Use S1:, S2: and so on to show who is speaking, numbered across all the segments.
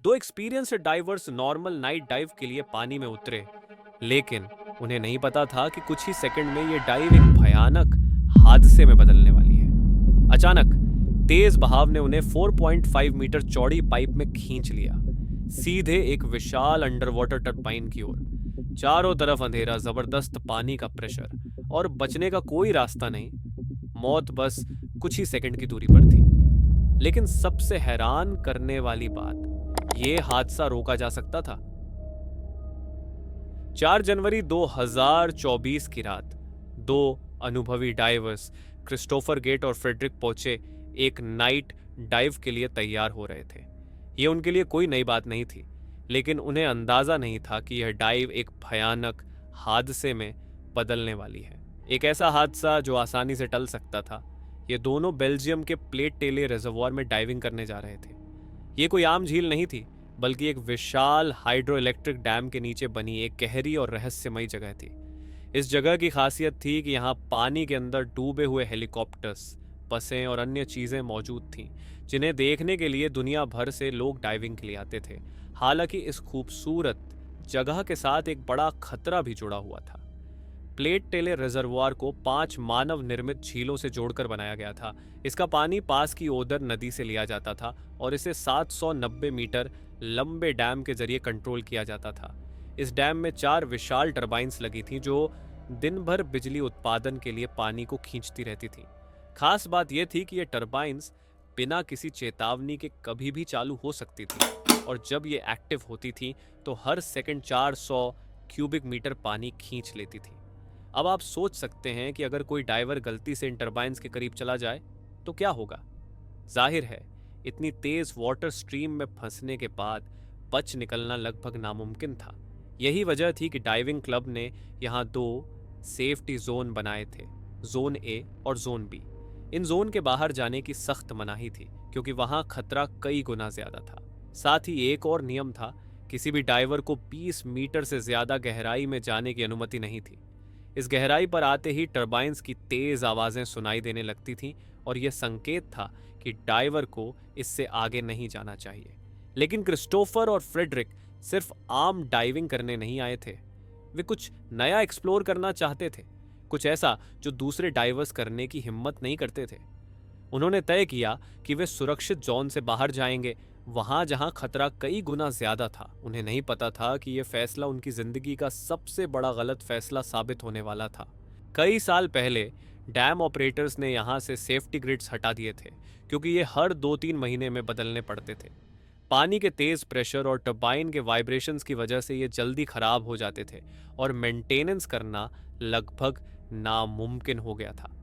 S1: दो experienced diverse normal night dive के लिए पानी में उतरे, लेकिन उन्हें नहीं पता था कि कुछ ही सेकंड में ये डाइव एक भयानक हादसे में बदलने वाली है। अचानक तेज बहाव ने उन्हें 4.5 मीटर चौड़ी पाइप में खींच लिया, सीधे एक विशाल अंडर वाटर टर्बाइन की ओर। चारों तरफ अंधेरा, जबरदस्त पानी का प्रेशर और बचने का कोई रास्ता नहीं। मौत बस कुछ ही सेकंड की दूरी पर थी। लेकिन सबसे हैरान करने वाली बात, ये हादसा रोका जा सकता था। 4 जनवरी 2024 की रात दो अनुभवी डाइवर्स क्रिस्टोफर गेट और फ्रेडरिक पोचे एक नाइट डाइव के लिए तैयार हो रहे थे। ये उनके लिए कोई नई बात नहीं थी, लेकिन उन्हें अंदाजा नहीं था कि यह डाइव एक भयानक हादसे में बदलने वाली है। एक ऐसा हादसा जो आसानी से टल सकता था। ये दोनों बेल्जियम के प्लेट टेले रिजर्वॉयर में डाइविंग करने जा रहे थे। ये कोई आम झील नहीं थी, बल्कि एक विशाल हाइड्रो इलेक्ट्रिक डैम के नीचे बनी एक गहरी और रहस्यमयी जगह थी। इस जगह की खासियत थी कि यहाँ पानी के अंदर डूबे हुए हेलीकॉप्टर्स, बसें और अन्य चीजें मौजूद थीं, जिन्हें देखने के लिए दुनिया भर से लोग डाइविंग के लिए आते थे। हालांकि इस खूबसूरत जगह के साथ एक बड़ा खतरा भी जुड़ा हुआ था। प्लेट टेले रिजर्वॉयर को 5 मानव निर्मित झीलों से जोड़कर बनाया गया था। इसका पानी पास की ओदर नदी से लिया जाता था और इसे 790 मीटर लंबे डैम के जरिए कंट्रोल किया जाता था। इस डैम में 4 विशाल टर्बाइन्स लगी थीं जो दिन भर बिजली उत्पादन के लिए पानी को खींचती रहती थीं। खास बात यह थी कि ये टर्बाइन्स बिना किसी चेतावनी के कभी भी चालू हो सकती थी, और जब ये एक्टिव होती थी तो हर सेकंड 400 क्यूबिक मीटर पानी खींच लेती थी। अब आप सोच सकते हैं कि अगर कोई डाइवर गलती से इन टर्बाइन्स के करीब चला जाए तो क्या होगा। जाहिर है, इतनी तेज वाटर स्ट्रीम में फंसने के बाद बच निकलना लगभग नामुमकिन था। यही वजह थी कि डाइविंग क्लब ने यहाँ 2 सेफ्टी जोन बनाए थे, जोन ए और जोन बी। इन जोन के बाहर जाने की सख्त मनाही थी, क्योंकि वहाँ खतरा कई गुना ज्यादा था। साथ ही एक और नियम था, किसी भी डाइवर को 20 मीटर से ज्यादा गहराई में जाने की अनुमति नहीं थी। इस गहराई पर आते ही टर्बाइन्स की तेज आवाजें सुनाई देने लगती थीं, और यह संकेत था कि डाइवर को इससे आगे नहीं जाना चाहिए। लेकिन क्रिस्टोफर और फ्रेडरिक सिर्फ आम डाइविंग करने नहीं आए थे। वे कुछ नया एक्सप्लोर करना चाहते थे, कुछ ऐसा जो दूसरे डाइवर्स करने की हिम्मत नहीं करते थे। उन्होंने तय किया कि वे सुरक्षित जोन से बाहर जाएंगे, वहां जहां खतरा कई गुना ज्यादा था। उन्हें नहीं पता था कि यह फैसला उनकी जिंदगी का सबसे बड़ा गलत फैसला साबित होने वाला था। कई साल पहले डैम ऑपरेटर्स ने यहां से सेफ्टी ग्रिड्स हटा दिए थे, क्योंकि ये हर 2-3 महीने में बदलने पड़ते थे। पानी के तेज प्रेशर और टर्बाइन के वाइब्रेशंस की वजह से ये जल्दी खराब हो जाते थे, और मेंटेनेंस करना लगभग नामुमकिन हो गया था।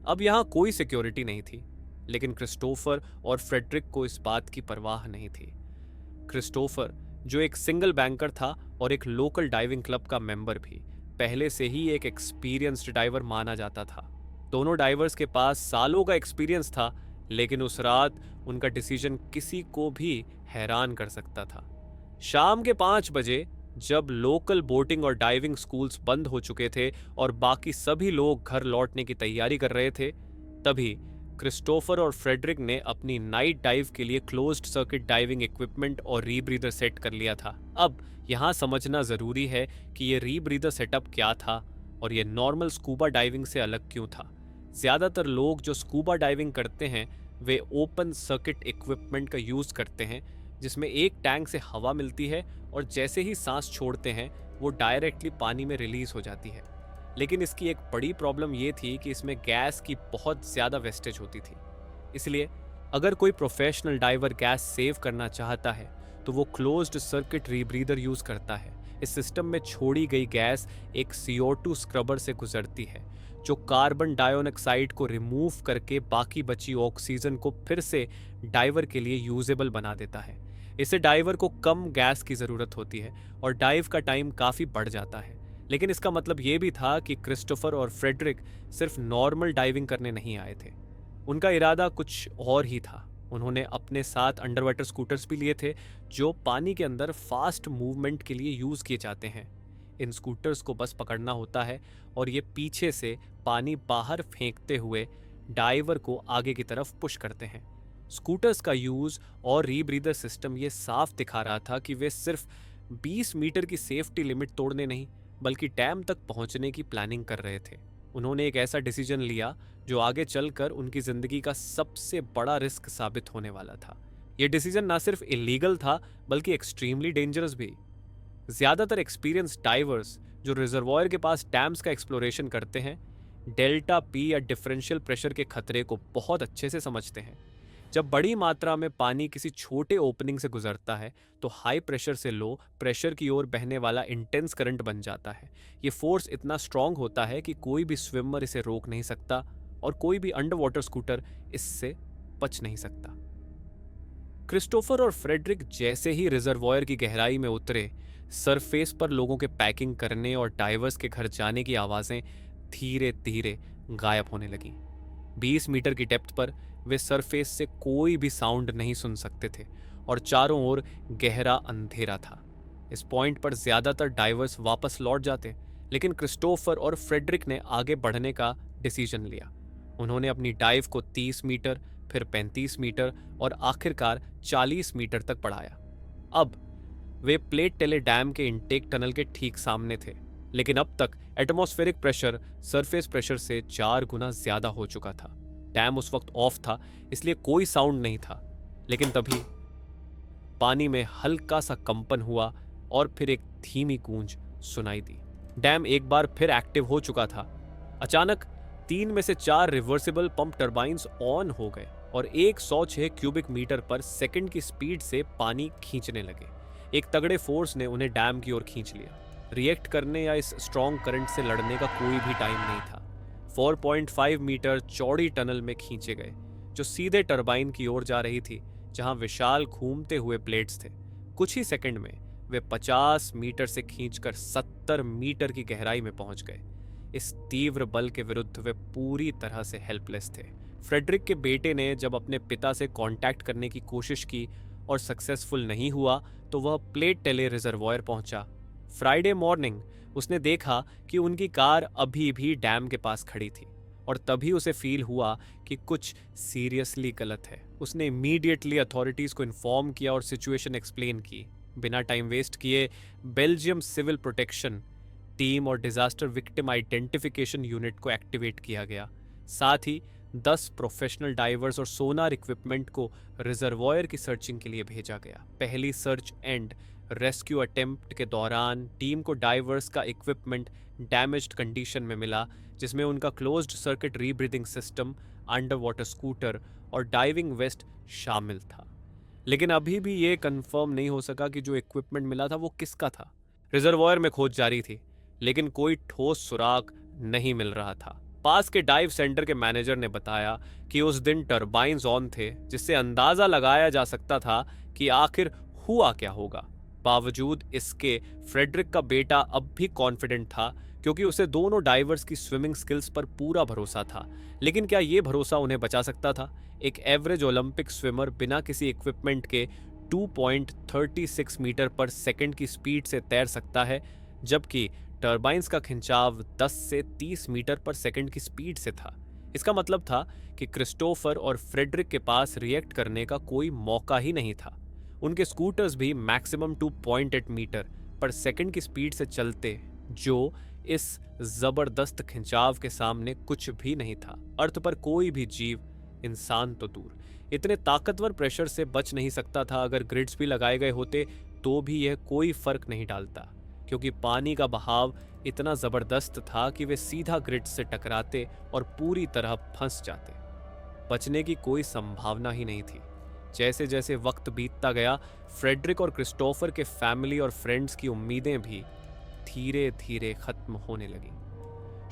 S1: अब यहाँ कोई सिक्योरिटी नहीं थी, लेकिन क्रिस्टोफर और फ्रेडरिक को इस बात की परवाह नहीं थी। क्रिस्टोफर, जो एक सिंगल बैंकर था और एक लोकल डाइविंग क्लब का मेंबर भी, पहले से ही एक एक्सपीरियंस्ड डाइवर माना जाता था। दोनों डाइवर्स के पास सालों का एक्सपीरियंस था, लेकिन उस रात उनका डिसीजन किसी को भी हैरान कर सकता था। शाम के 5 बजे, जब लोकल बोटिंग और डाइविंग स्कूल्स बंद हो चुके थे और बाकी सभी लोग घर लौटने की तैयारी कर रहे थे, तभी क्रिस्टोफर और फ्रेडरिक ने अपनी नाइट डाइव के लिए क्लोज्ड सर्किट डाइविंग इक्विपमेंट और रीब्रीदर सेट कर लिया था। अब यहाँ समझना जरूरी है कि ये रीब्रीदर सेटअप क्या था और ये नॉर्मल स्कूबा डाइविंग से अलग क्यों था। ज्यादातर लोग जो स्कूबा डाइविंग करते हैं वे ओपन सर्किट इक्विपमेंट का यूज करते हैं, जिसमें एक टैंक से हवा मिलती है और जैसे ही सांस छोड़ते हैं वो डायरेक्टली पानी में रिलीज हो जाती है। लेकिन इसकी एक बड़ी प्रॉब्लम ये थी कि इसमें गैस की बहुत ज़्यादा वेस्टेज होती थी। इसलिए अगर कोई प्रोफेशनल डाइवर गैस सेव करना चाहता है तो वो क्लोज्ड सर्किट रीब्रीदर यूज़ करता है। इस सिस्टम में छोड़ी गई गैस एक CO2 स्क्रबर से गुजरती है, जो कार्बन डाइऑक्साइड को रिमूव करके बाकी बची ऑक्सीजन को फिर से डाइवर के लिए यूजेबल बना देता है। इससे डाइवर को कम गैस की ज़रूरत होती है और डाइव का टाइम काफ़ी बढ़ जाता है। लेकिन इसका मतलब ये भी था कि क्रिस्टोफर और फ्रेडरिक सिर्फ नॉर्मल डाइविंग करने नहीं आए थे। उनका इरादा कुछ और ही था। उन्होंने अपने साथ अंडरवाटर स्कूटर्स भी लिए थे, जो पानी के अंदर फास्ट मूवमेंट के लिए यूज़ किए जाते हैं। इन स्कूटर्स को बस पकड़ना होता है और ये पीछे से पानी बाहर फेंकते हुए डाइवर को आगे की तरफ पुश करते हैं। स्कूटर्स का यूज और रीब्रीदर सिस्टम ये साफ दिखा रहा था कि वे सिर्फ 20 मीटर की सेफ्टी लिमिट तोड़ने नहीं बल्कि डैम तक पहुंचने की प्लानिंग कर रहे थे। उन्होंने एक ऐसा डिसीजन लिया जो आगे चलकर उनकी जिंदगी का सबसे बड़ा रिस्क साबित होने वाला था। यह डिसीजन ना सिर्फ इलीगल था बल्कि एक्सट्रीमली डेंजरस भी। ज्यादातर एक्सपीरियंस डाइवर्स जो रिजर्वॉयर के पास डैम्स का एक्सप्लोरेशन करते हैं डेल्टा पी या डिफरेंशियल प्रेशर के खतरे को बहुत अच्छे से समझते हैं। जब बड़ी मात्रा में पानी किसी छोटे ओपनिंग से गुजरता है तो हाई प्रेशर से लो प्रेशर की ओर बहने वाला इंटेंस करंट बन जाता है। ये फोर्स इतना स्ट्रांग होता है कि कोई भी स्विमर इसे रोक नहीं सकता और कोई भी अंडर वाटर स्कूटर इससे बच नहीं सकता। क्रिस्टोफर और फ्रेडरिक जैसे ही रिजर्वॉयर की गहराई में उतरे, सरफेस पर लोगों के पैकिंग करने और डाइवर्स के घर जाने की आवाजें धीरे धीरे गायब होने लगीं। 20 मीटर की डेप्थ पर वे सरफेस से कोई भी साउंड नहीं सुन सकते थे और चारों ओर गहरा अंधेरा था। इस पॉइंट पर ज्यादातर डाइवर्स वापस लौट जाते, लेकिन क्रिस्टोफर और फ्रेडरिक ने आगे बढ़ने का डिसीजन लिया। उन्होंने अपनी डाइव को 30 मीटर, फिर 35 मीटर और आखिरकार 40 मीटर तक बढ़ाया। अब वे प्लेट टेले डैम के इनटेक टनल के ठीक सामने थे, लेकिन अब तक एटमॉस्फेरिक प्रेशर सरफेस प्रेशर से 4 गुना ज्यादा हो चुका था। डैम उस वक्त ऑफ था, इसलिए कोई साउंड नहीं था, लेकिन तभी पानी में हल्का सा कंपन हुआ और फिर एक धीमी गूंज सुनाई दी। डैम एक बार फिर एक्टिव हो चुका था। अचानक 3 में से 4 रिवर्सिबल पंप टर्बाइंस ऑन हो गए और 106 क्यूबिक मीटर पर सेकंड की स्पीड से पानी खींचने लगे। एक तगड़े फोर्स ने उन्हें डैम की ओर खींच लिया। रिएक्ट करने या इस स्ट्रॉन्ग करंट से लड़ने का कोई भी टाइम नहीं था। 4.5 मीटर चौड़ी टनल में खींचे गए, जो सीधे टरबाइन की ओर जा रही थी, जहां विशाल घूमते हुए प्लेट्स थे। कुछ ही सेकंड में वे 50 मीटर से खींचकर 70 मीटर की गहराई में पहुंच गए। इस तीव्र बल के विरुद्ध वे पूरी तरह से हेल्पलेस थे। फ्रेडरिक के बेटे ने जब अपने पिता से कांटेक्ट करने की कोशिश की और सक्सेसफुल नहीं हुआ तो वह प्लेट टेले रिजर्वॉयर पहुंचा। फ्राइडे मॉर्निंग उसने देखा कि उनकी कार अभी भी डैम के पास खड़ी थी और तभी उसे फील हुआ कि कुछ सीरियसली गलत है। उसने इमीडिएटली अथॉरिटीज को इन्फॉर्म किया और सिचुएशन एक्सप्लेन की। बिना टाइम वेस्ट किए बेल्जियम सिविल प्रोटेक्शन टीम और डिजास्टर विक्टिम आइडेंटिफिकेशन यूनिट को एक्टिवेट किया गया। साथ ही 10 प्रोफेशनल डाइवर्स और सोनार इक्विपमेंट को रिजर्वॉयर की सर्चिंग के लिए भेजा गया। पहली सर्च एंड रेस्क्यू अटेम्प्ट के दौरान टीम को डाइवर्स का इक्विपमेंट डैमेज्ड कंडीशन में मिला, जिसमें उनका closed circuit rebreathing system, under water scooter और डाइविंग वेस्ट शामिल था। लेकिन अभी भी ये कंफर्म नहीं हो सका कि जो इक्विपमेंट मिला था वो किसका था। रिजर्वॉयर में खोज जारी थी, लेकिन कोई ठोस सुराग नहीं मिल रहा था। पास के डाइव सेंटर के मैनेजर ने बताया कि उस दिन टरबाइंस ऑन थे, जिससे अंदाजा लगाया जा सकता था कि आखिर हुआ क्या होगा। बावजूद इसके फ्रेडरिक का बेटा अब भी कॉन्फिडेंट था, क्योंकि उसे दोनों डाइवर्स की स्विमिंग स्किल्स पर पूरा भरोसा था। लेकिन क्या यह भरोसा उन्हें बचा सकता था? एक एवरेज ओलंपिक स्विमर बिना किसी इक्विपमेंट के 2.36 मीटर पर सेकंड की स्पीड से तैर सकता है, जबकि टर्बाइंस का खिंचाव 10 से 30 मीटर पर सेकंड की स्पीड से था। इसका मतलब था कि क्रिस्टोफर और फ्रेडरिक के पास रिएक्ट करने का कोई मौका ही नहीं था। उनके स्कूटर्स भी मैक्सिमम 2.8 मीटर पर सेकंड की स्पीड से चलते, जो इस जबरदस्त खिंचाव के सामने कुछ भी नहीं था। अर्थ पर कोई भी जीव, इंसान तो दूर, इतने ताकतवर प्रेशर से बच नहीं सकता था। अगर ग्रिड्स भी लगाए गए होते तो भी यह कोई फर्क नहीं डालता, क्योंकि पानी का बहाव इतना जबरदस्त था कि वे सीधा ग्रिड से टकराते और पूरी तरह फंस जाते। बचने की कोई संभावना ही नहीं थी। जैसे जैसे वक्त बीतता गया, फ्रेडरिक और क्रिस्टोफर के फैमिली और फ्रेंड्स की उम्मीदें भी धीरे धीरे खत्म होने लगी।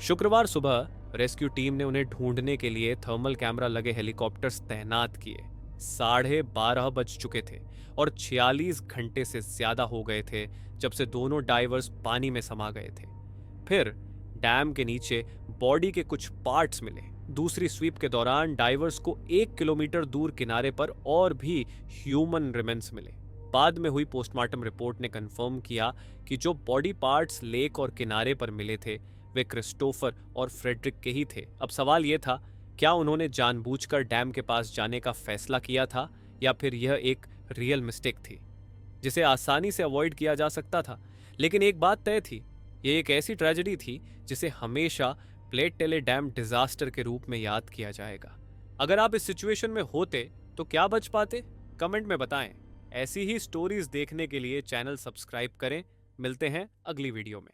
S1: शुक्रवार सुबह रेस्क्यू टीम ने उन्हें ढूंढने के लिए थर्मल कैमरा लगे हेलीकॉप्टर्स तैनात किए। 12:30 बज चुके थे और 46 घंटे से ज्यादा हो गए थे जब से दोनों डाइवर्स पानी में समा गए थे। फिर डैम के नीचे बॉडी के कुछ पार्ट्स मिले। दूसरी स्वीप के दौरान डाइवर्स को 1 किलोमीटर दूर किनारे पर और भी ह्यूमन रिमेन्स मिले। बाद में हुई पोस्टमार्टम रिपोर्ट ने कंफर्म किया कि जो बॉडी पार्ट्स लेक और किनारे पर मिले थे वे क्रिस्टोफर और फ्रेडरिक के ही थे। अब सवाल यह था क्या उन्होंने जानबूझकर डैम के पास जाने का फैसला किया था, या फिर यह एक रियल मिस्टेक थी जिसे आसानी से अवॉइड किया जा सकता था? लेकिन एक बात तय थी, ये एक ऐसी ट्रेजेडी थी जिसे हमेशा प्लेट टेले डैम डिजास्टर के रूप में याद किया जाएगा। अगर आप इस सिचुएशन में होते तो क्या बच पाते? कमेंट में बताएं। ऐसी ही स्टोरीज देखने के लिए चैनल सब्सक्राइब करें। मिलते हैं अगली वीडियो में।